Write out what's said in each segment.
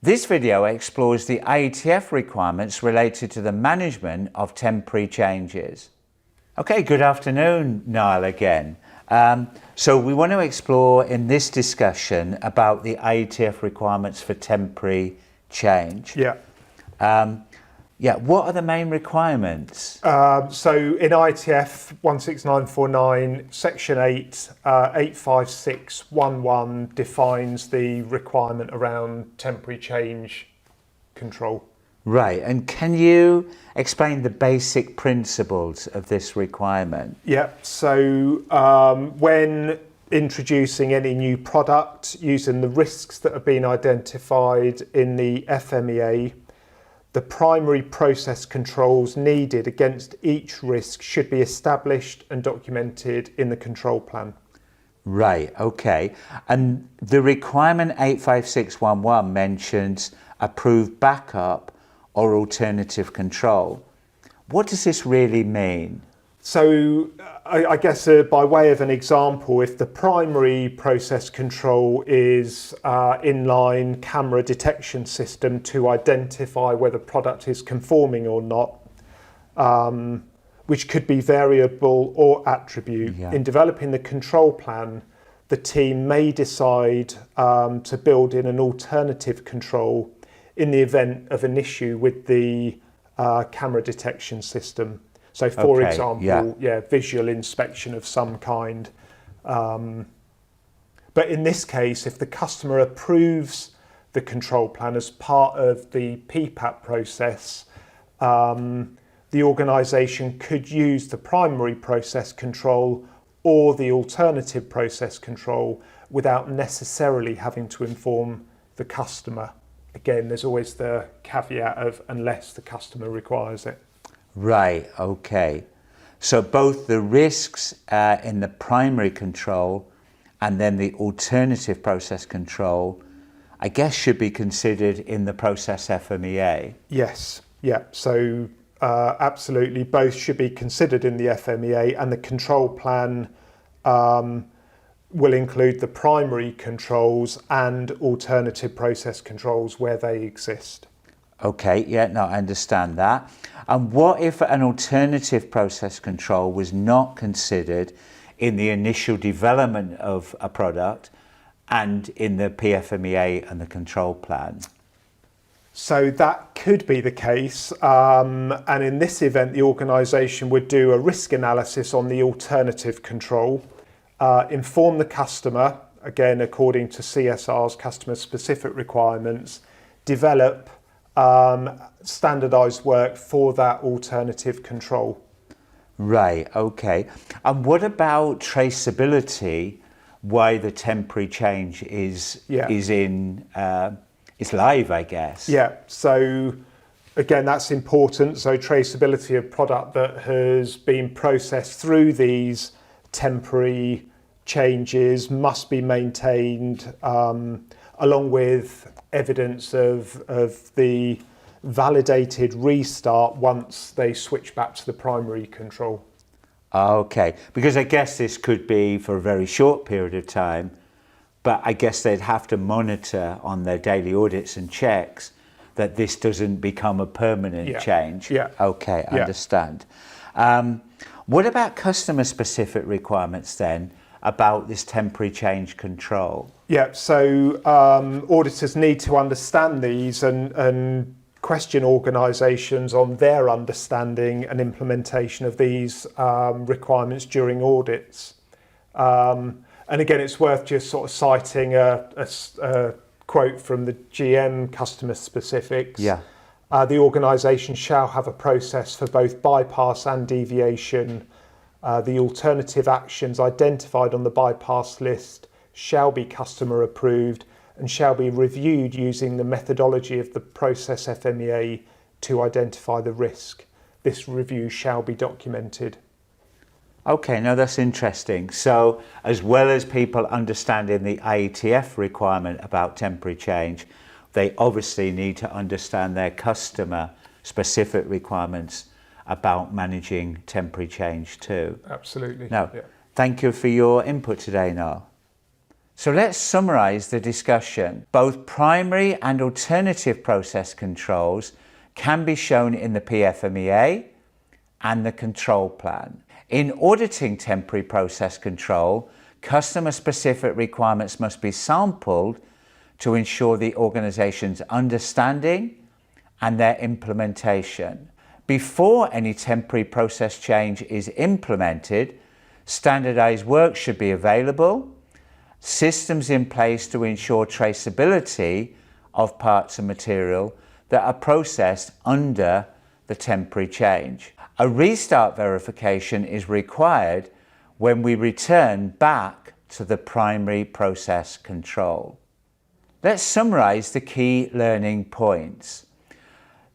This video explores the IATF requirements related to the management of temporary changes. Okay, good afternoon, Niall again. So we want to explore in this discussion about the IATF requirements for temporary change. What are the main requirements? So in IATF 16949, Section 8, 85611 defines the requirement around temporary change control. Right, and can you explain the basic principles of this requirement? So when introducing any new product using the risks that have been identified in the FMEA, the primary process controls needed against each risk should be established and documented in the control plan. Right, okay. And the requirement 85611 mentions approved backup or alternative control. What does this really mean? So I guess by way of an example, if the primary process control is inline camera detection system to identify whether product is conforming or not, which could be variable or attribute, in developing the control plan, the team may decide to build in an alternative control in the event of an issue with the camera detection system. So for example, visual inspection of some kind. But in this case, if the customer approves the control plan as part of the PPAP process, the organisation could use the primary process control or the alternative process control without necessarily having to inform the customer. Again, there's always the caveat of unless the customer requires it. Right, okay. So both the risks in the primary control and then the alternative process control, I guess, should be considered in the process FMEA. Yes, so absolutely both should be considered in the FMEA, and the control plan will include the primary controls and alternative process controls where they exist. Okay, I understand that. And what if an alternative process control was not considered in the initial development of a product and in the PFMEA and the control plan? So that could be the case. And in this event, the organisation would do a risk analysis on the alternative control, inform the customer, again, according to CSR's customer specific requirements, develop standardised work for that alternative control. Right, okay. And what about traceability? Why the temporary change is live, I guess. So again, that's important. So traceability of product that has been processed through these temporary changes must be maintained, along with evidence of the validated restart once they switch back to the primary control. Okay, because I guess this could be for a very short period of time, but I guess they'd have to monitor on their daily audits and checks that this doesn't become a permanent change. Okay, understand. What about customer specific requirements then about this temporary change control? So auditors need to understand these and question organisations on their understanding and implementation of these requirements during audits. And again, it's worth just sort of citing a quote from the GM customer specifics. The organisation shall have a process for both bypass and deviation. The alternative actions identified on the bypass list shall be customer approved and shall be reviewed using the methodology of the process FMEA to identify the risk. This review shall be documented. Okay, now that's interesting. So as well as people understanding the IATF requirement about temporary change, they obviously need to understand their customer specific requirements about managing temporary change too. Absolutely. Now, thank you for your input today, Noel. So let's summarize the discussion. Both primary and alternative process controls can be shown in the PFMEA and the control plan. In auditing temporary process control, customer-specific requirements must be sampled to ensure the organization's understanding and their implementation. Before any temporary process change is implemented, standardized work should be available, systems in place to ensure traceability of parts and material that are processed under the temporary change. A restart verification is required when we return back to the primary process control. Let's summarize the key learning points.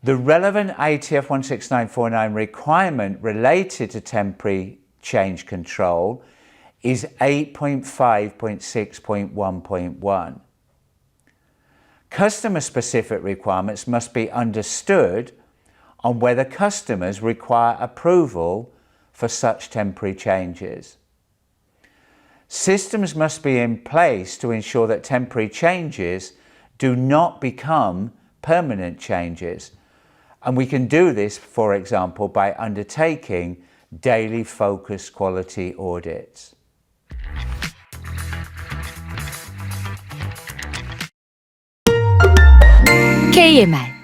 The relevant IATF 16949 requirement related to temporary change control is 8.5.6.1.1. Customer-specific requirements must be understood on whether customers require approval for such temporary changes. Systems must be in place to ensure that temporary changes do not become permanent changes. And we can do this, for example, by undertaking daily focused quality audits. KMR